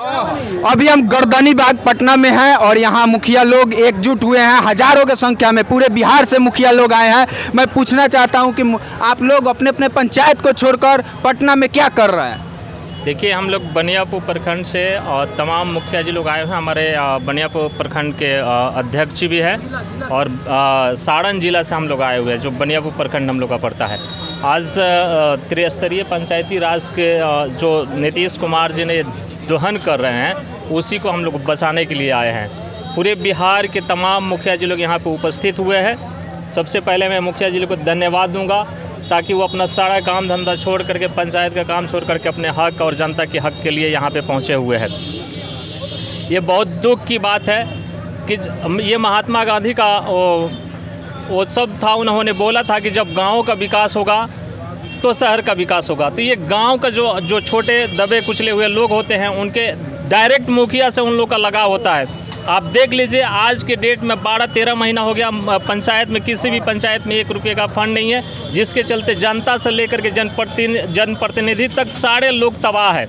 अभी हम गर्दनी बाग पटना में हैं और यहाँ मुखिया लोग एकजुट हुए हैं, हजारों की संख्या में पूरे बिहार से मुखिया लोग आए हैं। मैं पूछना चाहता हूँ कि आप लोग अपने अपने पंचायत को छोड़कर पटना में क्या कर रहे हैं? देखिए, हम लोग बनियापुर प्रखंड से और तमाम मुखिया जी लोग आए हैं। हमारे बनियापुर प्रखंड के अध्यक्ष भी हैं और सारण जिला से हम लोग आए हुए हैं, जो बनियापुर प्रखंड हम लोग का पड़ता है। आज त्रिस्तरीय पंचायती राज के जो नीतीश कुमार जी ने दोहन कर रहे हैं, उसी को हम लोग बचाने के लिए आए हैं। पूरे बिहार के तमाम मुखिया जी लोग यहाँ पर उपस्थित हुए हैं। सबसे पहले मैं मुखिया जी को धन्यवाद दूँगा, ताकि वो अपना सारा काम धंधा छोड़ करके, पंचायत का काम छोड़ करके अपने हक और जनता के हक के लिए यहाँ पे पहुँचे हुए हैं। ये बहुत दुख की बात है कि ये महात्मा गांधी का वो सब था। उन्होंने बोला था कि जब गाँव का विकास होगा तो शहर का विकास होगा। तो ये गांव का जो छोटे दबे कुचले हुए लोग होते हैं, उनके डायरेक्ट मुखिया से उन लोग का लगाव होता है। आप देख लीजिए, आज के डेट में 12-13 महीना हो गया, पंचायत में किसी भी पंचायत में 1 रुपये का फंड नहीं है, जिसके चलते जनता से लेकर के जनप्रतिनिधि तक सारे लोग तबाह है।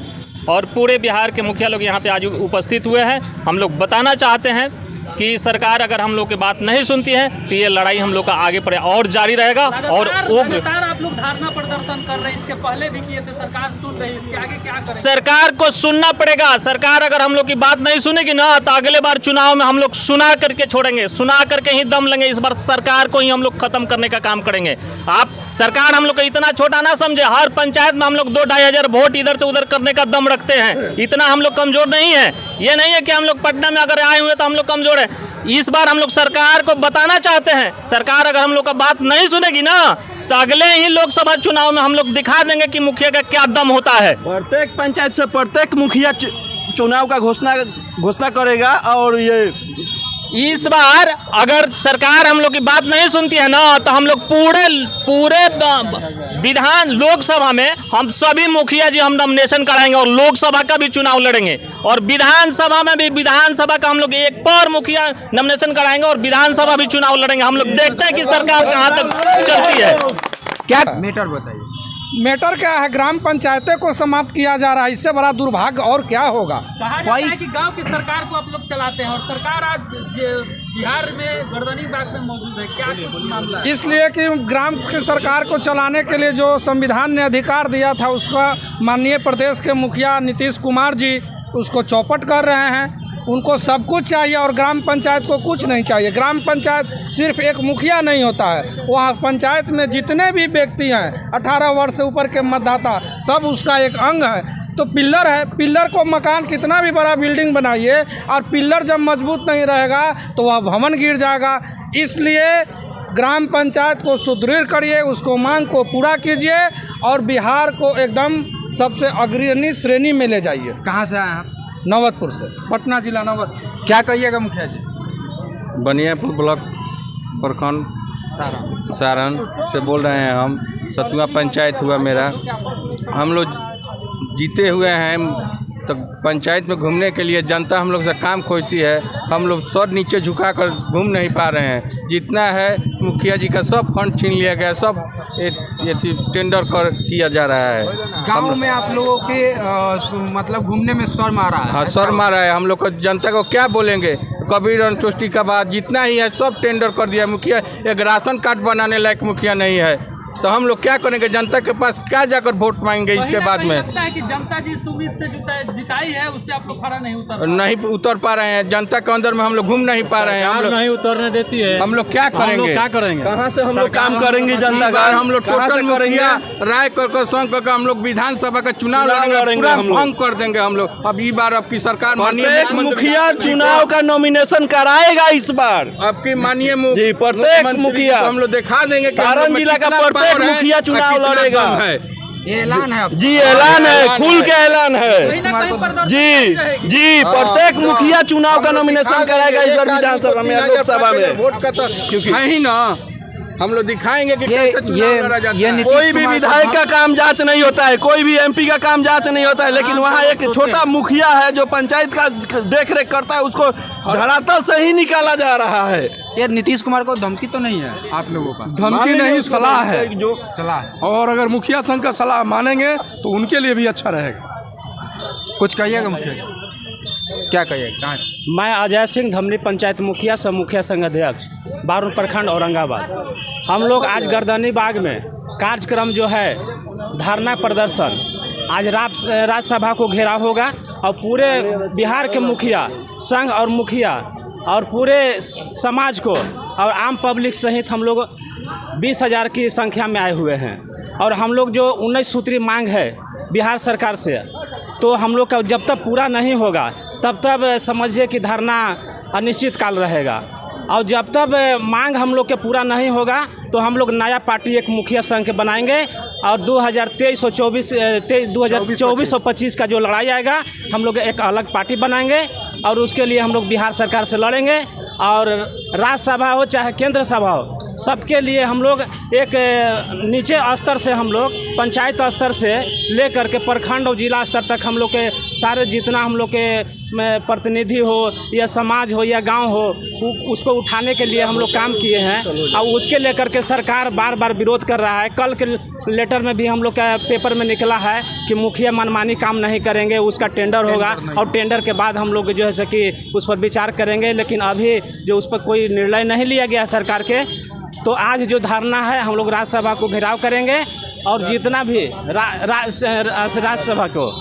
और पूरे बिहार के मुखिया लोग यहाँ पे आज उपस्थित हुए हैं। हम लोग बताना चाहते हैं कि सरकार अगर हम लोग की बात नहीं सुनती है तो ये लड़ाई हम लोग का आगे पड़े और जारी रहेगा। और लगातार आप लोग धरना प्रदर्शन कर रहे हैं, इसके पहले भी किए थे, सरकार सुन रही है, इसके आगे क्या करें? सरकार को सुनना पड़ेगा। सरकार अगर हम लोग की बात नहीं सुनेगी ना, तो अगले बार चुनाव में हम लोग सुना करके छोड़ेंगे, सुना करके ही दम लेंगे। इस बार सरकार को ही हम लोग खत्म करने का काम करेंगे। आप सरकार हम लोग का इतना छोटा ना समझे। हर पंचायत में हम लोग 2-2.5 हज़ार वोट इधर से उधर करने का दम रखते हैं। इतना हम लोग कमजोर नहीं है। ये नहीं है कि हम लोग पटना में अगर आए हुए तो हम लोग कमजोर है। इस बार हम लोग सरकार को बताना चाहते हैं, सरकार अगर हम लोग का बात नहीं सुनेगी ना, तो अगले ही लोकसभा चुनाव में हम लोग दिखा देंगे कि मुखिया का क्या दम होता है। प्रत्येक पंचायत से प्रत्येक मुखिया चुनाव का घोषणा करेगा। और ये इस बार अगर सरकार हम लोग की बात नहीं सुनती है ना, तो हम लोग पूरे विधान लोकसभा में हम सभी मुखिया जी हम नॉमिनेशन कराएंगे और लोकसभा का भी चुनाव लड़ेंगे। और विधानसभा में भी, विधानसभा का हम लोग एक पर मुखिया नॉमिनेशन कराएंगे और विधानसभा भी चुनाव लड़ेंगे। हम लोग देखते हैं कि सरकार कहाँ तक चलती है। क्या मैटर बताइए? मैटर क्या है? ग्राम पंचायतें को समाप्त किया जा रहा है। इससे बड़ा दुर्भाग्य और क्या होगा? कहा जाता है कि गांव की सरकार को आप लोग चलाते हैं और सरकार आज बिहार में गर्दनी बाग में मौजूद है। क्या कुछ मामला है? इसलिए कि ग्राम की सरकार को चलाने के लिए जो संविधान ने अधिकार दिया था, उसका माननीय प्रदेश के मुखिया नीतीश कुमार जी उसको चौपट कर रहे हैं। उनको सब कुछ चाहिए और ग्राम पंचायत को कुछ नहीं चाहिए। ग्राम पंचायत सिर्फ एक मुखिया नहीं होता है, वहाँ पंचायत में जितने भी व्यक्ति हैं, 18 वर्ष से ऊपर के मतदाता, सब उसका एक अंग है। तो पिल्लर है, पिल्लर को मकान कितना भी बड़ा बिल्डिंग बनाइए और पिल्लर जब मजबूत नहीं रहेगा तो वह भवन गिर जाएगा। इसलिए ग्राम पंचायत को सुदृढ़ करिए, उसको मांग को पूरा कीजिए और बिहार को एकदम सबसे अग्रणी श्रेणी में ले जाइए। कहाँ से आए हैं आप? नवतपुर से, पटना जिला नवतपुर। क्या कहिएगा मुखिया जी? बनियापुर ब्लॉक प्रखंड सारण से बोल रहे हैं हम। 7वां पंचायत हुआ मेरा। हम लोग जीते हुए हैं, तो पंचायत में घूमने के लिए जनता हम लोग से काम खोजती है। हम लोग सर नीचे झुका कर घूम नहीं पा रहे हैं। जितना है मुखिया जी का सब फंड छीन लिया गया, सब टेंडर किया जा रहा है। गांव में आप लोगों के मतलब घूमने में शर्म आ रहा है? हाँ, शर्म आ रहा है। हम लोग को जनता को क्या बोलेंगे? कबीर अंतोष्टि का बाद जितना ही है सब टेंडर कर दिया। मुखिया एक राशन कार्ड बनाने लायक मुखिया नहीं है, तो हम लोग क्या करेंगे? जनता के पास क्या जाकर वोट मांगेंगे इसके बाद में? लगता है कि जनता जिस उम्मीद से जिताई है उस पर आप लोग खड़ा नहीं उतर पा रहे हैं। जनता के अंदर में हम लोग घूम नहीं पा रहे हैं। हम लोग नहीं उतरने देती है। हम लोग क्या करेंगे? कहाँ से हम लोग काम करेंगे? जनता का हम लोग टोटल मुखिया राय कर संग कर हम लोग विधानसभा का चुनाव लड़ेंगे, पूरा भंग कर देंगे हम लोग। अब इस बार आपकी सरकार माननीय मुखिया चुनाव का नॉमिनेशन कराएगा इस बार। आपकी माननीय प्रत्येक मुखिया हम लोग दिखा देंगे। सारण जिला का प्रत्येक मुखिया चुनाव लड़ेगा। ये ऐलान है अब? जी ऐलान है, खुल के ऐलान है जी। प्रत्येक मुखिया चुनाव का नॉमिनेशन कराएगा इस बार विधानसभा में, लोकसभा में। वोट का तो है ही ना। हम लोग दिखाएंगे कि ये कोई भी विधायक का काम जांच नहीं होता है, कोई भी एमपी का काम जांच नहीं होता है, लेकिन वहाँ एक छोटा मुखिया है जो पंचायत का देखरेख करता है, उसको धरातल से ही निकाला जा रहा है। ये नीतीश कुमार को धमकी तो नहीं है आप लोगों का? धमकी नहीं, सलाह है जो सलाह है। और अगर मुखिया संघ का सलाह मानेंगे तो उनके लिए भी अच्छा रहेगा। कुछ कहिएगा मुखिया जी? क्या कहिएगा? कहाँ? मैं अजय सिंह धमनी पंचायत मुखिया सह मुखिया संघ अध्यक्ष बारुण प्रखंड औरंगाबाद। हम लोग आज गर्दनी बाग में कार्यक्रम जो है धरना प्रदर्शन आज राज्यसभा को घेरा होगा और पूरे बिहार के मुखिया संघ और मुखिया और पूरे समाज को और आम पब्लिक सहित हम लोग 20,000 की संख्या में आए हुए हैं। और हम लोग जो 19 सूत्री मांग है बिहार सरकार से, तो हम लोग का जब तक पूरा नहीं होगा तब तक समझिए कि धरना अनिश्चित काल रहेगा। और जब तक मांग हम लोग के पूरा नहीं होगा तो हम लोग नया पार्टी एक मुखिया संघ के बनाएंगे और 2024 और 25 का जो लड़ाई आएगा हम लोग एक अलग पार्टी बनाएंगे और उसके लिए हम लोग बिहार सरकार से लड़ेंगे। और राज्यसभा हो चाहे केंद्र सभा हो, सबके लिए हम लोग एक नीचे स्तर से हम लोग पंचायत स्तर से लेकर के प्रखंड और जिला स्तर तक हम लोग के सारे जितना हम लोग के प्रतिनिधि हो या समाज हो या गांव हो उसको उठाने के लिए हम लोग काम किए हैं। और उसके लेकर के सरकार बार बार विरोध कर रहा है। कल के लेटर में भी हम लोग का पेपर में निकला है कि मुखिया मनमानी काम नहीं करेंगे, उसका टेंडर होगा और टेंडर के बाद हम लोग जो है कि उस पर विचार करेंगे। लेकिन अभी जो उस पर कोई निर्णय नहीं लिया गया सरकार के, तो आज जो धारणा है हम लोग राज्यसभा को घेराव करेंगे और जितना भी राज्यसभा को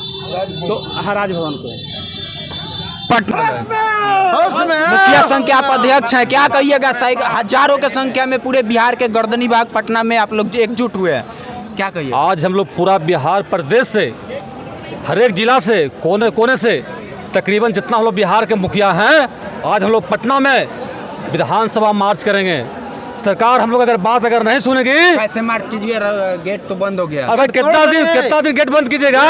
तो राजभवन को मुखिया संघ के आप अध्यक्ष हैं, क्या कहिएगा? हजारों के संख्या में पूरे बिहार के गर्दनी बाग पटना में आप लोग एकजुट हुए हैं, क्या कहिए? आज हम लोग पूरा बिहार प्रदेश से हर एक जिला से कोने कोने से तकरीबन जितना हम लोग बिहार के मुखिया हैं, आज हम लोग पटना में विधानसभा मार्च करेंगे। सरकार हम लोग अगर बात नहीं सुनेगी, कैसे मार्च कीजिए? गेट तो बंद हो गया। अगर कितना दिन गेट बंद कीजिएगा?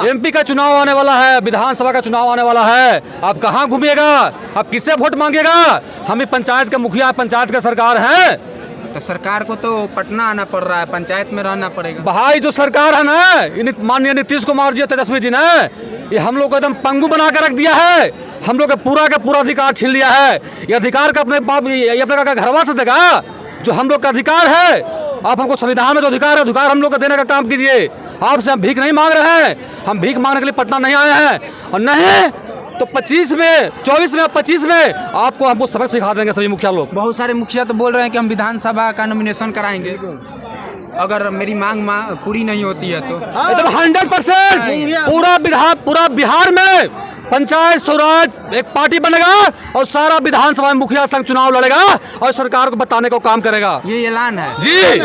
एमपी का चुनाव आने वाला है, विधानसभा का चुनाव आने वाला है, आप कहाँ घूमिएगा? आप किससे वोट मांगेगा? हम ही पंचायत के मुखिया, पंचायत का सरकार है। तो सरकार को तो पटना आना पड़ रहा है, पंचायत में रहना पड़ेगा। भाई जो सरकार है ना, माननीय नीतीश कुमार जी, तेजस्वी जी ने ये हम लोग को एकदम पंगु बना कर रख दिया है। हम लोग का पूरा अधिकार छीन लिया है। ये अधिकार का अपने बाप ये अपने का घरवा से देगा जो हम लोग का अधिकार है। आप हमको संविधान में जो अधिकार है, अधिकार हम लोग को देने का काम कीजिए। आपसे हम भीख नहीं मांग रहे हैं, हम भीख मांगने के लिए पटना नहीं आए हैं। और नहीं तो 24 में 25 में आपको हमको सबक सिखा देंगे सभी मुखिया लोग। बहुत सारे मुखिया तो बोल रहे हैं कि हम विधानसभा का नॉमिनेशन कराएंगे अगर मेरी मांग पूरी नहीं होती है तो। एकदम 100% पूरा बिहार में पंचायत स्वराज एक पार्टी बनेगा और सारा विधानसभा में मुखिया संघ चुनाव लड़ेगा और सरकार को बताने को काम करेगा। ये ऐलान है जी।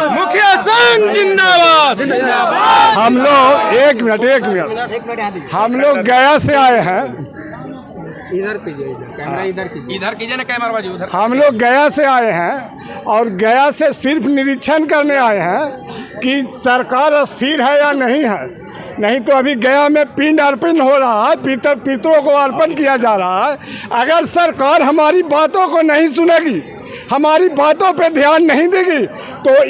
मुखिया संघ जिंदाबाद। हम लोग एक मिनट हम लोग गया से आए हैं। इधर कीजिए, कैमरा इधर कीजिए ना, कैमरा बाजू उधर। हम लोग गया से आए हैं और गया से सिर्फ निरीक्षण करने आए हैं कि सरकार स्थिर है या नहीं है। नहीं तो अभी गया में पिंड अर्पण हो रहा है, पितरों को अर्पण किया जा रहा है। अगर सरकार हमारी बातों को नहीं सुनेगी, हमारी बातों पे ध्यान नहीं देगी, तो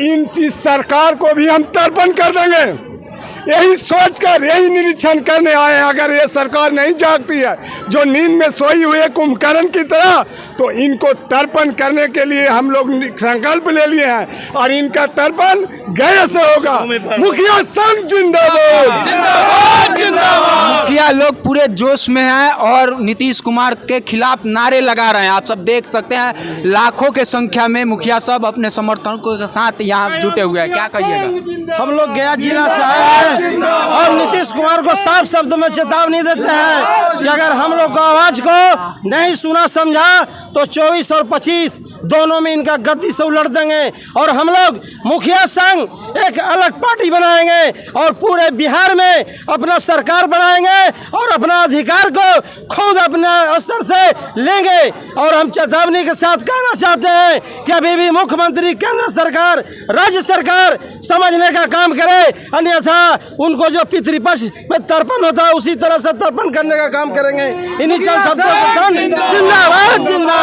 इस सरकार को भी हम तर्पण कर देंगे। यही सोचकर यही निरीक्षण करने आए हैं। अगर ये सरकार नहीं जागती है, जो नींद में सोई हुई है कुंभकर्ण की तरह, तो इनको तर्पण करने के लिए हम लोग संकल्प ले लिए हैं और इनका तर्पण गया से होगा। मुखिया संघ जिंदाबाद। मुखिया लोग पूरे जोश में हैं और नीतीश कुमार के खिलाफ नारे लगा रहे हैं। आप सब देख सकते हैं, लाखों के संख्या में मुखिया सब अपने समर्थकों के साथ यहाँ जुटे हुए हैं, क्या कहिएगा? हम लोग गया जिला से आए हैं और नीतीश कुमार को साफ शब्द में चेतावनी देते हैं कि अगर हम लोग को आवाज को नहीं सुना समझा तो 24 और 25 दोनों में इनका गति से उलट देंगे। और हम लोग मुखिया संघ एक अलग पार्टी बनाएंगे और पूरे बिहार में अपना सरकार बनाएंगे और अपना अधिकार को खुद अपने स्तर से लेंगे। और हम चेतावनी के साथ कहना चाहते हैं कि अभी भी मुख्यमंत्री, केंद्र सरकार, राज्य सरकार समझने का काम करे, अन्यथा उनको जो पितृपक्ष में तर्पण होता है उसी तरह से तर्पण करने का काम करेंगे। इन्हीं चंद शब्दों के साथ जिंदाबाद जिंदाबाद।